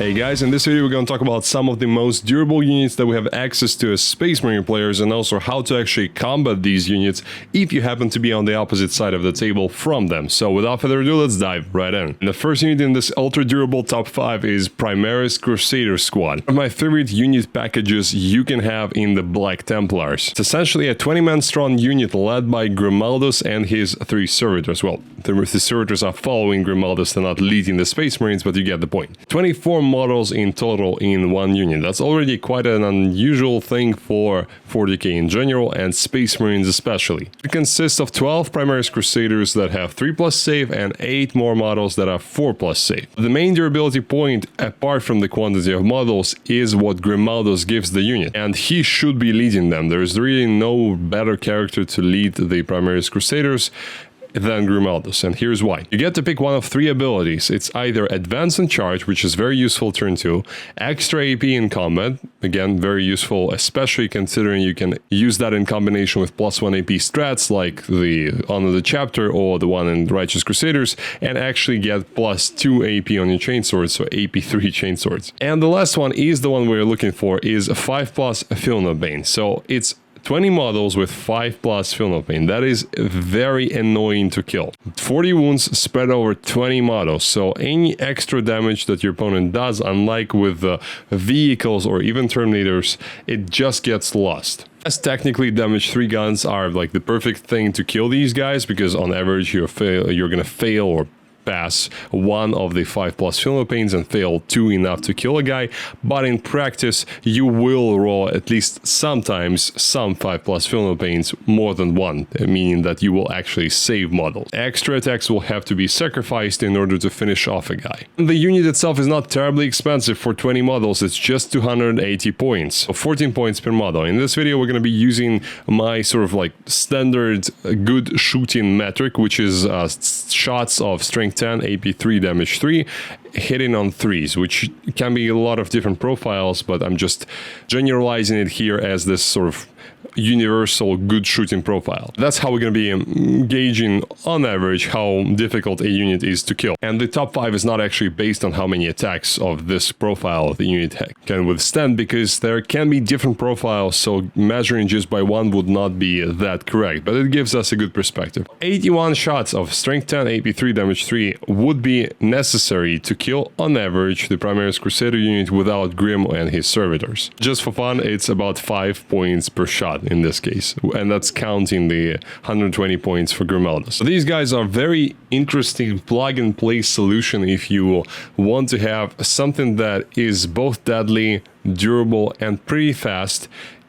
Hey guys, in this video we're going to talk about some of the most durable units that we have access to as Space Marine players, and also how to actually combat these units if you happen to be on the opposite side of the table from them. So without further ado, let's dive right in. And the first unit in this ultra durable top 5 is Primaris Crusader squad. One of my favorite unit packages you can have in the Black Templars. It's essentially a 20-man strong unit led by Grimaldus and his 3 servitors. Well, the servitors are following Grimaldus, they're not leading the Space Marines, but you get the point. 24 models in total in one unit. That's already quite an unusual thing for 40k in general and Space Marines especially. It consists of 12 Primaris Crusaders that have 3+ save and 8 more models that have 4+ save. The main durability point, apart from the quantity of models, is what Grimaldus gives the unit, and he should be leading them. There's really no better character to lead the Primaris Crusaders than Grimaldus, and here's why. You get to pick one of 3 abilities. It's either Advance and Charge, which is very useful turn 2, Extra AP in combat, again very useful, especially considering you can use that in combination with +1 AP strats like the Honor of the Chapter or the one in Righteous Crusaders, and actually get +2 AP on your chainswords, so AP3 chainswords. And the last one is the one we're looking for, is 5+ Filno Bane. So it's 20 models with 5+ Filno Bane. That is very annoying to kill. 40 wounds spread over 20 models, so any extra damage that your opponent does, unlike with vehicles or even Terminators, it just gets lost. As technically damage 3 guns are like the perfect thing to kill these guys, because on average you're gonna fail or pass one of the 5+ Filno Banes and fail 2 enough to kill a guy, but in practice you will roll at least sometimes some 5+ Filno Banes more than one, meaning that you will actually save models. Extra attacks will have to be sacrificed in order to finish off a guy. The unit itself is not terribly expensive for 20 models, it's just 280 points, so 14 points per model. In this video we're going to be using my sort of like standard good shooting metric, which is shots of strength 10, AP3, damage 3, hitting on 3s, which can be a lot of different profiles, but I'm just generalizing it here as this sort of universal good shooting profile. That's how we're going to be gauging on average how difficult a unit is to kill. And the top 5 is not actually based on how many attacks of this profile the unit can withstand, because there can be different profiles, so measuring just by one would not be that correct, but it gives us a good perspective. 81 shots of strength 10, AP3, damage 3 would be necessary to kill on average the Primaris Crusader unit without Grim and his servitors. Just for fun, it's about 5 points per shot in this case, and that's counting the 120 points for Grimaldus. So these guys are very interesting plug-and-play solution if you want to have something that is both deadly, durable, and pretty fast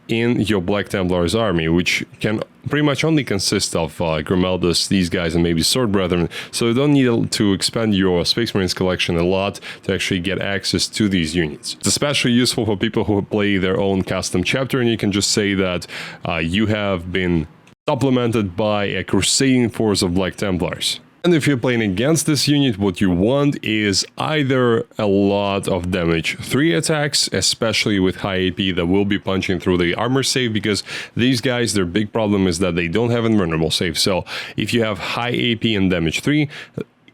in your Black Templars army, which can pretty much only consist of Grimaldus, these guys, and maybe Sword Brethren, so you don't need to expand your Space Marines collection a lot to actually get access to these units. It's especially useful for people who play their own custom chapter, and you can just say that you have been supplemented by a crusading force of Black Templars. And if you're playing against this unit, what you want is either a lot of damage 3 attacks, especially with high AP that will be punching through the armor save, because these guys, their big problem is that they don't have invulnerable save. So if you have high AP and damage 3,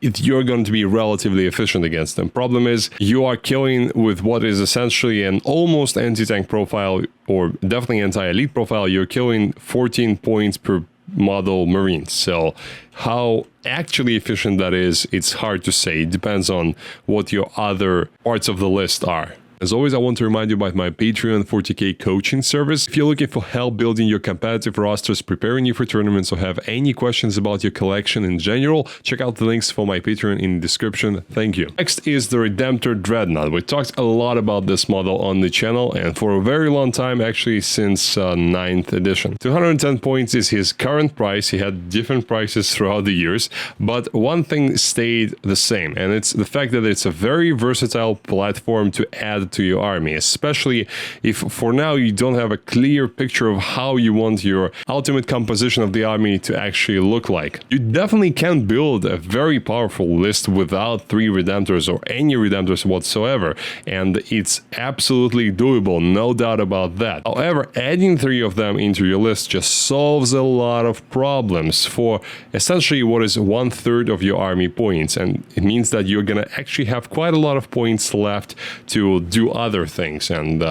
you're going to be relatively efficient against them. Problem is, you are killing with what is essentially an almost anti-tank profile, or definitely anti-elite profile. You're killing 14 points per model Marines. So how actually efficient that is, it's hard to say. It depends on what your other parts of the list are. As always, I want to remind you about my Patreon 40k coaching service. If you're looking for help building your competitive rosters, preparing you for tournaments, or have any questions about your collection in general, check out the links for my Patreon in the description. Thank you. Next is the Redemptor Dreadnut. We talked a lot about this model on the channel, and for a very long time, actually since 9th edition. 210 points is his current price. He had different prices throughout the years, but one thing stayed the same, and it's the fact that it's a very versatile platform to add add to your army, especially if for now you don't have a clear picture of how you want your ultimate composition of the army to actually look like. You definitely can build a very powerful list without 3 Redemptors or any Redemptors whatsoever, and it's absolutely doable, no doubt about that. However, adding 3 of them into your list just solves a lot of problems for essentially what is 1/3 of your army points, and it means that you're gonna actually have quite a lot of points left to do other things and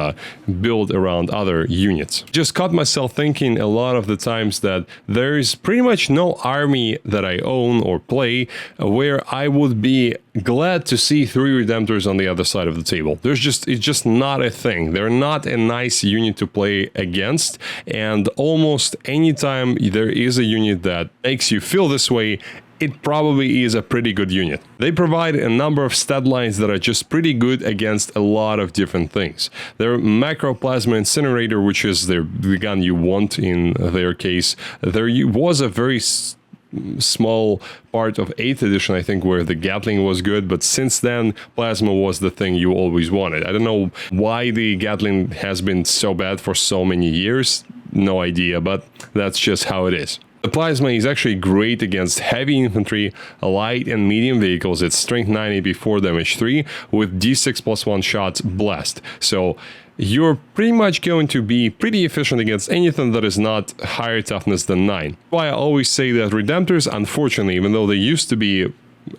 build around other units. Just caught myself thinking a lot of the times that there is pretty much no army that I own or play where I would be glad to see 3 Redemptors on the other side of the table. It's just not a thing. They're not a nice unit to play against, and almost anytime there is a unit that makes you feel this way, it probably is a pretty good unit. They provide a number of stat lines that are just pretty good against a lot of different things. Their Macro Plasma Incinerator, which is the gun you want in their case, there was a very small part of 8th edition, I think, where the Gatling was good, but since then Plasma was the thing you always wanted. I don't know why the Gatling has been so bad for so many years, no idea, but that's just how it is. The Plasma is actually great against heavy infantry, light and medium vehicles. It's strength 9, AP4, damage 3 with D6 +1 shots blast. So you're pretty much going to be pretty efficient against anything that is not higher toughness than 9. Why I always say that Redemptors, unfortunately, even though they used to be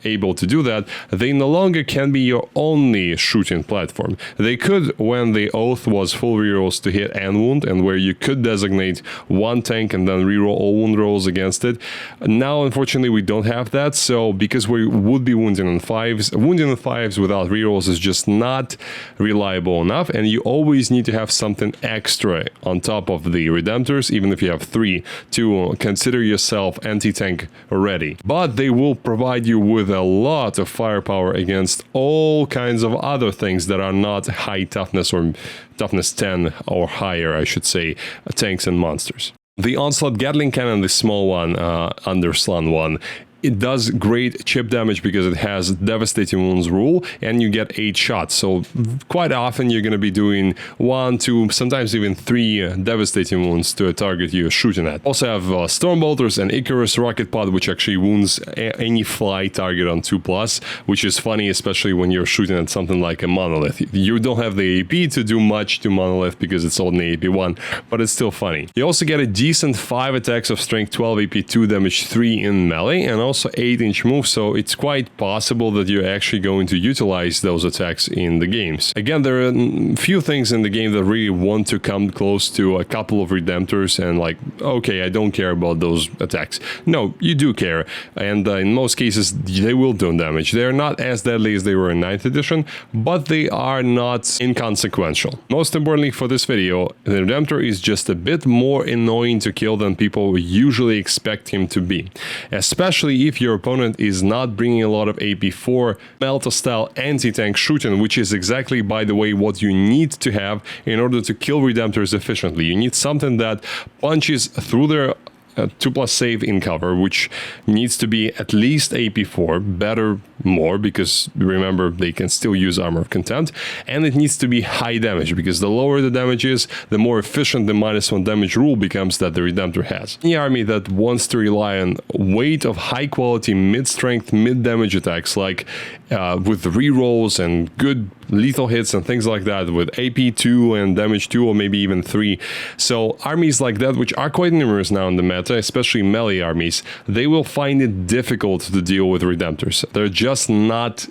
able to do that, they no longer can be your only shooting platform. They could when the Oath was full rerolls to hit and wound, and where you could designate 1 tank and then reroll all wound rolls against it. Now, unfortunately, we don't have that, so because we would be wounding on 5s, wounding on 5s without rerolls is just not reliable enough, and you always need to have something extra on top of the Redemptors, even if you have 3, to consider yourself anti-tank ready. But they will provide you with a lot of firepower against all kinds of other things that are not high toughness or toughness 10 or higher, I should say, tanks and monsters. The Onslaught Gatling Cannon, the small one, Underslung one, it does great chip damage because it has Devastating Wounds rule, and you get 8 shots. So quite often you're going to be doing 1, 2, sometimes even 3 Devastating Wounds to a target you're shooting at. Also have Stormbolters and Icarus Rocket Pod, which actually wounds any fly target on 2+, which is funny, especially when you're shooting at something like a Monolith. You don't have the AP to do much to Monolith because it's only AP1, but it's still funny. You also get a decent 5 attacks of strength 12, AP2, damage 3 in melee, and also 8-inch move, so it's quite possible that you're actually going to utilize those attacks in the games. Again, there are a few things in the game that really want to come close to a couple of Redemptors and like, okay, I don't care about those attacks. No, you do care, and in most cases they will do damage. They're not as deadly as they were in 9th edition, but they are not inconsequential. Most importantly for this video, the Redemptor is just a bit more annoying to kill than people usually expect him to be, especially if your opponent is not bringing a lot of AP4 Melta-style anti-tank shooting, which is exactly, by the way, what you need to have in order to kill Redemptors efficiently. You need something that punches through their 2+ save in cover, which needs to be at least AP4, better more, because remember they can still use Armor of Contempt, and it needs to be high damage, because the lower the damage is, the more efficient the -1 damage rule becomes that the Redemptor has. Any army that wants to rely on weight of high quality mid-strength, mid-damage attacks, like with rerolls and good lethal hits and things like that, with AP2 and damage 2 or maybe even 3. So armies like that, which are quite numerous now in the meta, especially melee armies, they will find it difficult to deal with Redemptors. They're just not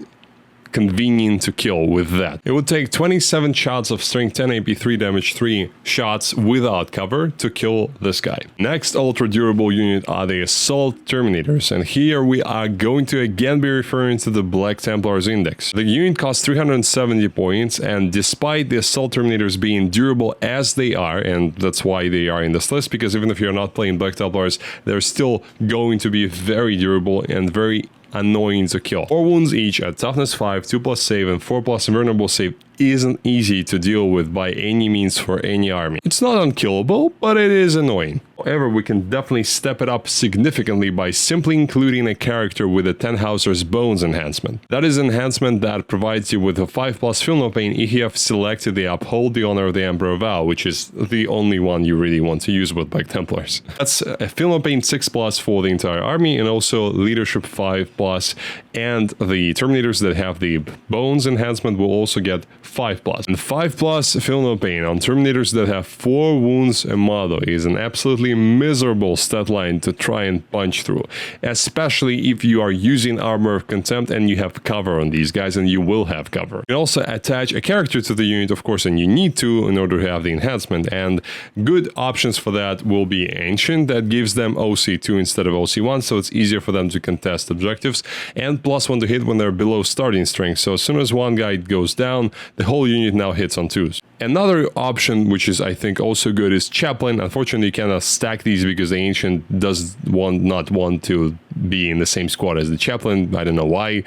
convenient to kill with that. It would take 27 shots of strength 10 AP3 damage 3 shots without cover to kill this guy. Next ultra durable unit are the Assault Terminators, and here we are going to again be referring to the Black Templars Index. The unit costs 370 points, and despite the Assault Terminators being durable as they are, and that's why they are in this list, because even if you're not playing Black Templars, they're still going to be very durable and very annoying to kill. 4 wounds each at toughness 5, 2+ save, and 4+ invulnerable save isn't easy to deal with by any means for any army. It's not unkillable, but it is annoying. However, we can definitely step it up significantly by simply including a character with a Tannhauser's Bones enhancement. That is an enhancement that provides you with a 5+ Feel No Pain if you have selected the Uphold the Honor of the Emperor vow, which is the only one you really want to use with Black Templars. That's a Feel No Pain 6+ for the entire army, and also Leadership 5+, and the Terminators that have the Bones enhancement will also get 5+. And 5+ Feel No Pain on Terminators that have 4 wounds a model is an absolutely miserable stat line to try and punch through, especially if you are using Armor of Contempt and you have cover on these guys, and you will have cover. You can also attach a character to the unit, of course, and you need to in order to have the enhancement, and good options for that will be Ancient, that gives them OC2 instead of OC1, so it's easier for them to contest objectives, and +1 to hit when they're below starting strength, so as soon as one guy goes down, the whole unit now hits on 2s. Another option, which is I think also good, is Chaplain. Unfortunately, you cannot stack these because the Ancient does not want to be in the same squad as the Chaplain. I don't know why.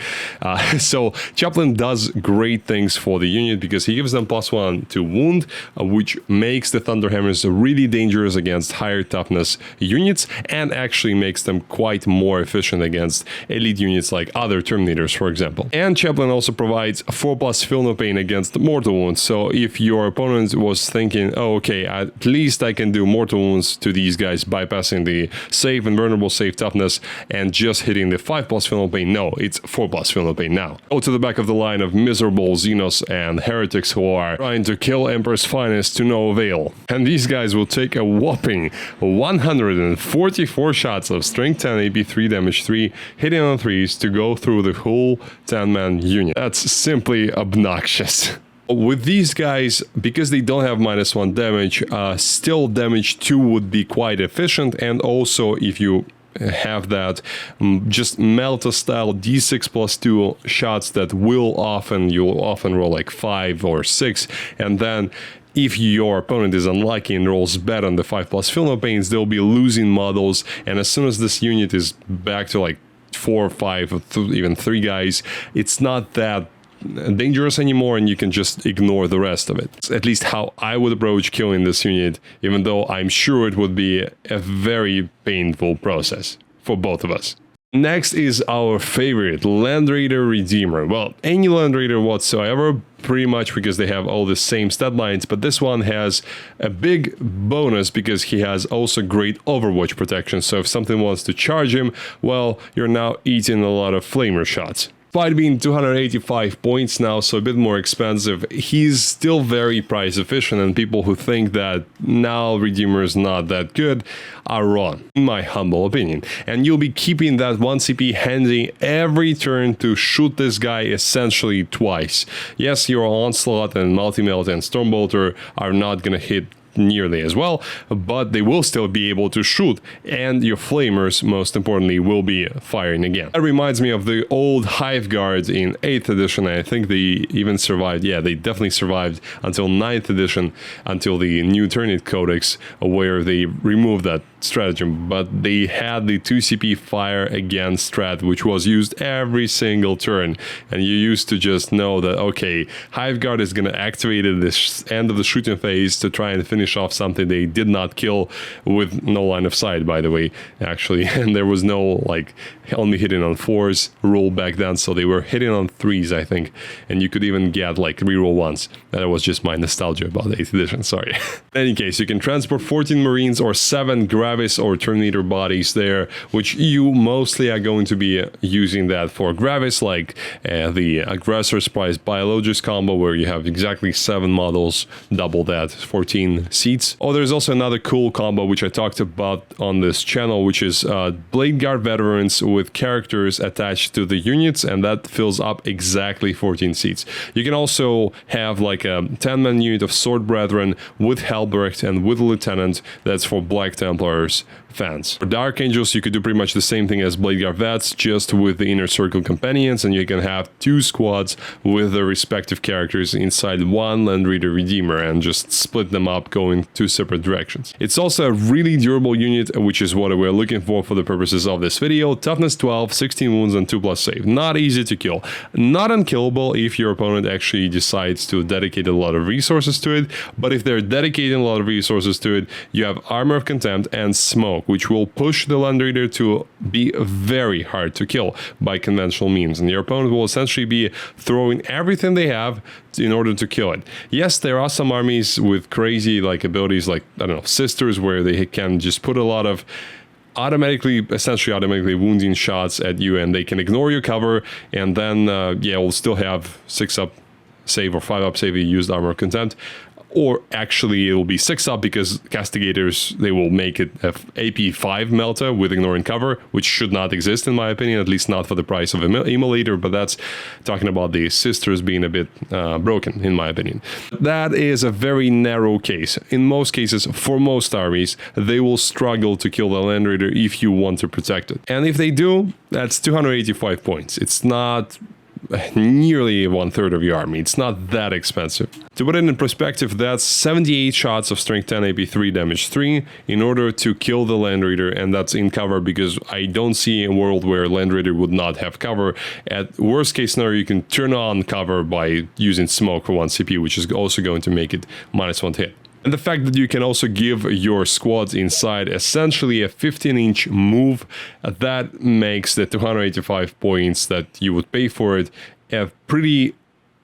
So Chaplain does great things for the unit because he gives them +1 to wound, which makes the Thunderhammers really dangerous against higher toughness units, and actually makes them quite more efficient against elite units like other Terminators, for example. And Chaplain also provides 4+ Feel No Pain against mortal wounds. So if your opponent was thinking, oh, okay, at least I can do mortal wounds to these guys bypassing the save and vulnerable save toughness and just hitting the 5+ Feel No Pain. No, it's 4+ Feel No Pain now. Go to the back of the line of miserable Xenos and heretics who are trying to kill Emperor's Finest to no avail. And these guys will take a whopping 144 shots of strength 10, AP 3, damage 3, hitting on 3s to go through the whole 10-man unit. That's simply obnoxious. With these guys, because they don't have -1 damage, still damage 2 would be quite efficient, and also if you have that just Melta style D6+2 shots that you'll often roll like 5 or 6, and then if your opponent is unlucky and rolls bad on the 5+ Feel No Pains, they'll be losing models, and as soon as this unit is back to like 4 or 5 or even 3 guys, it's not that dangerous anymore, and you can just ignore the rest of it. It's at least how I would approach killing this unit, even though I'm sure it would be a very painful process for both of us. Next is our favorite, Land Raider Redeemer. Well, any Land Raider whatsoever, pretty much because they have all the same stat lines, but this one has a big bonus because he has also great Overwatch protection, so if something wants to charge him, well, you're now eating a lot of flamer shots. Despite being 285 points now, so a bit more expensive, he's still very price efficient, and people who think that now Redeemer is not that good are wrong, in my humble opinion. And you'll be keeping that 1 CP handy every turn to shoot this guy essentially twice. Yes, your Onslaught and Multi-Melt and Stormbolter are not gonna hit nearly as well, but they will still be able to shoot, and your flamers, most importantly, will be firing again. That reminds me of the old Hive Guards in 8th edition. I think they even survived, yeah, they definitely survived until 9th edition, until the new Turnit Codex, where they removed that stratagem, but they had the 2 CP fire again strat, which was used every single turn, and you used to just know that, okay, Hive Guard is going to activate at the end of the shooting phase to try and finish off something they did not kill, with no line of sight, by the way, actually, and there was no, like, only hitting on 4s rule back then, so they were hitting on 3s, I think, and you could even get, like, reroll 1s. That was just my nostalgia about 8th edition, sorry. In any case, you can transport 14 Marines or 7 Gravis or Terminator bodies there, which you mostly are going to be using that for Gravis, like the Aggressor's Prize Biologist combo, where you have exactly 7 models, double that, 14 seats. Oh, there's also another cool combo which I talked about on this channel, which is Blade Guard Veterans with characters attached to the units, and that fills up exactly 14 seats. You can also have like a 10-man unit of Sword Brethren with Helbrecht and with Lieutenant. That's for Black Templars fans. For Dark Angels, you could do pretty much the same thing as Blade Guard Vets, just with the Inner Circle companions, and you can have 2 squads with their respective characters inside one Land Raider Redeemer and just split them up, go going two separate directions. It's also a really durable unit, which is what we're looking for the purposes of this video. Toughness 12, 16 wounds and 2+ save. Not easy to kill. Not unkillable if your opponent actually decides to dedicate a lot of resources to it, but if they're dedicating a lot of resources to it, you have Armor of Contempt and Smoke, which will push the Land Raider to be very hard to kill by conventional means, and your opponent will essentially be throwing everything they have in order to kill it. Yes, there are some armies with crazy like abilities like, I don't know, Sisters, where they can just put a lot of essentially automatically wounding shots at you, and they can ignore your cover, and then yeah, we'll still have 6-up save or 5-up save if you used Armor of Contempt. Or actually it will be 6-up because Castigators, they will make it a AP 5 Melta with ignoring cover, which should not exist in my opinion, at least not for the price of Immolator, but that's talking about the Sisters being a bit broken in my opinion. That is a very narrow case. In most cases, for most armies, they will struggle to kill the Land Raider if you want to protect it. And if they do, that's 285 points. It's not nearly 1/3 of your army. It's not that expensive. To put it in perspective, that's 78 shots of strength 10 AP 3 damage 3 in order to kill the Land Raider, and that's in cover because I don't see a world where Land Raider would not have cover. At worst case scenario, you can turn on cover by using Smoke for 1 CP, which is also going to make it -1 to hit. And the fact that you can also give your squads inside essentially a 15-inch move, that makes the 285 points that you would pay for it a pretty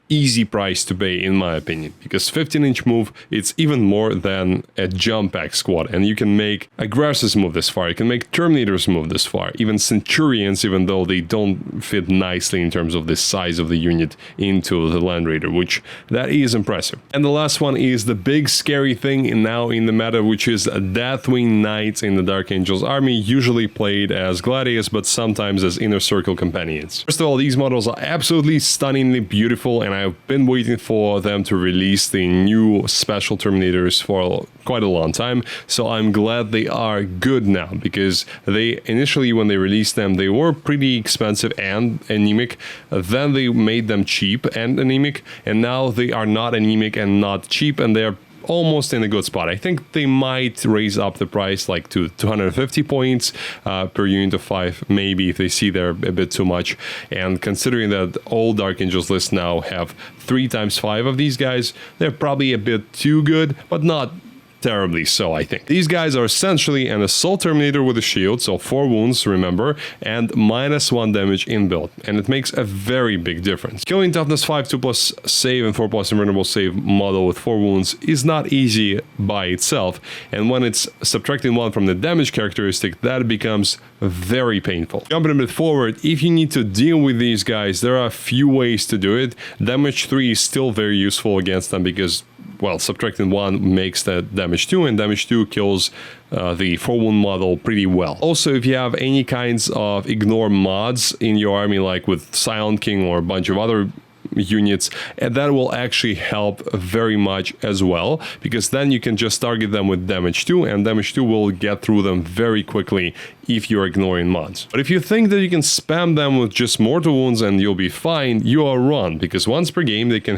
easy price to pay in my opinion, because 15-inch move, it's even more than a jump pack squad, and you can make aggressors move this far, you can make Terminators move this far, even Centurions, even though they don't fit nicely in terms of the size of the unit into the Land Raider, which that is impressive. And the last one is the big scary thing now in the meta, which is Deathwing Knights in the Dark Angels army, usually played as gladiators, but sometimes as inner circle companions. First of all, these models are absolutely stunningly beautiful, and I've been waiting for them to release the new special Terminators for quite a long time, so I'm glad they are good now, because they initially, when they released them, they were pretty expensive and anemic, then they made them cheap and anemic, and now they are not anemic and not cheap, and they're almost in a good spot. I think they might raise up the price like to 250 points per unit of 5, maybe, if they see they're a bit too much. And considering that all Dark Angels lists now have 3 times 5 of these guys, they're probably a bit too good, but not terribly so, I think. These guys are essentially an Assault Terminator with a shield, so 4 wounds, remember, and -1 damage inbuilt, and it makes a very big difference. Killing Toughness 5, 2+ save and 4+ invulnerable save model with 4 wounds is not easy by itself, and when it's subtracting 1 from the damage characteristic, that becomes very painful. Jumping a bit forward, if you need to deal with these guys, there are a few ways to do it. Damage 3 is still very useful against them because, well, subtracting 1 makes that damage 2, and damage 2 kills the 4-wound model pretty well. Also, if you have any kinds of ignore mods in your army, like with Silent King or a bunch of other units, and that will actually help very much as well, because then you can just target them with damage 2, and damage 2 will get through them very quickly if you're ignoring mods. But if you think that you can spam them with just mortal wounds and you'll be fine, you are wrong, because once per game they can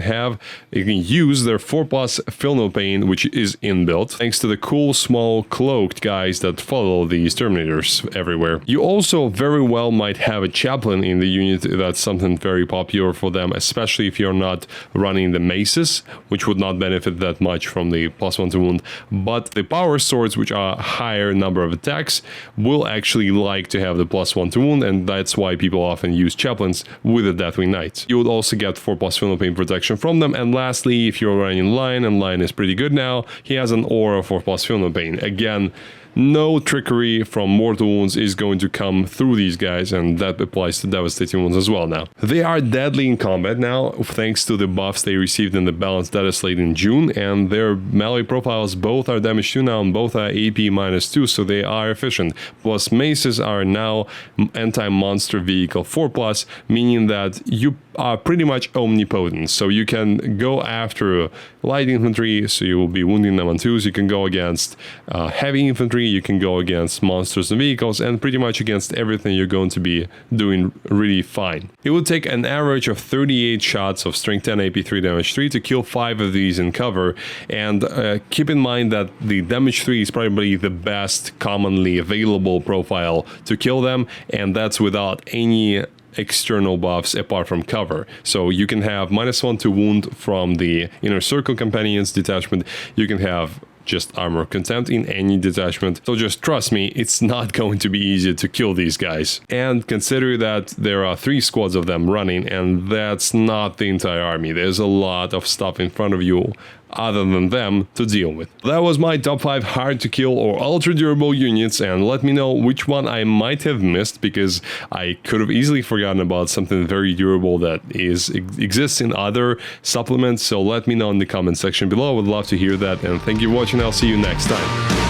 use their 4+ Feel No Pain, which is inbuilt, thanks to the cool small cloaked guys that follow these Terminators everywhere. You also very well might have a chaplain in the unit. That's something very popular for them, especially if you're not running the maces, which would not benefit that much from the +1 to wound. But the power swords, which are a higher number of attacks, will actually like to have the +1 to wound, and that's why people often use chaplains with the Deathwing Knights. You would also get 4+ Feel No Pain protection from them, and lastly, if you're running Lion, and Lion is pretty good now, he has an aura 4+ Feel No Pain. Again, no trickery from mortal wounds is going to come through these guys, and that applies to devastating wounds as well now. They are deadly in combat now, thanks to the buffs they received in the Balanced Data Slate in June, and their melee profiles both are damage 2 now, and both are AP -2, so they are efficient. Plus, maces are now anti-monster vehicle 4+, meaning that you are pretty much omnipotent. So you can go after light infantry, so you will be wounding them on 2s. You can go against heavy infantry, you can go against monsters and vehicles, and pretty much against everything you're going to be doing really fine. It would take an average of 38 shots of strength 10 AP 3 damage 3 to kill 5 of these in cover, and keep in mind that the damage 3 is probably the best commonly available profile to kill them, and that's without any external buffs apart from cover. So you can have -1 to wound from the Inner Circle Companions detachment, you can have just armor contempt in any detachment. So just trust me, it's not going to be easy to kill these guys. And consider that there are 3 squads of them running, and that's not the entire army. There's a lot of stuff in front of you other than them to deal with. That was my top 5 hard to kill or ultra durable units, and let me know which one I might have missed, because I could have easily forgotten about something very durable that exists in other supplements. So let me know in the comment section below. I would love to hear that, and thank you for watching. I'll see you next time.